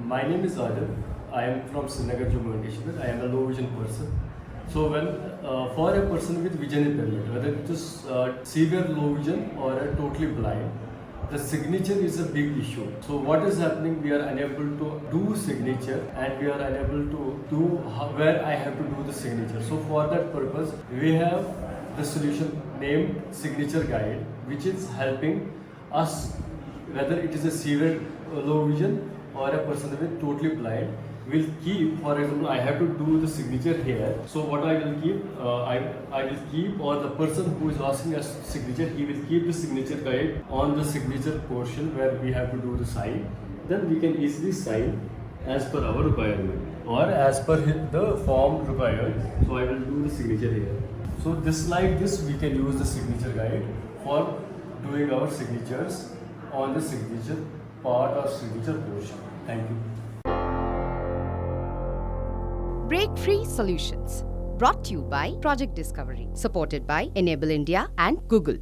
My name is Adil. I am from Signature Guide.This. I am a low vision person. So when for a person with vision impairment, whether it is severe low vision or a totally blind, the signature is a big issue. So what is happening? We are unable to do signature, and we are unable to do where I have to do the signature. So for that purpose, we have the solution named Signature Guide, which is helping us, whether it is a severe low vision or a person with totally blind, will keep, for example, I have to do the signature here. So what I will keep, I will keep, or the person who is asking us signature, he will keep the signature guide on the signature portion where we have to do the sign. Then we can easily sign as per our requirement or as per the form required. So I will do the signature here. So this, like this, we can use the signature guide for doing our signatures on the signature part or signature portion. Thank you. Breakfreesolutions, brought to you by Project Discovery, supported by Enable India and Google.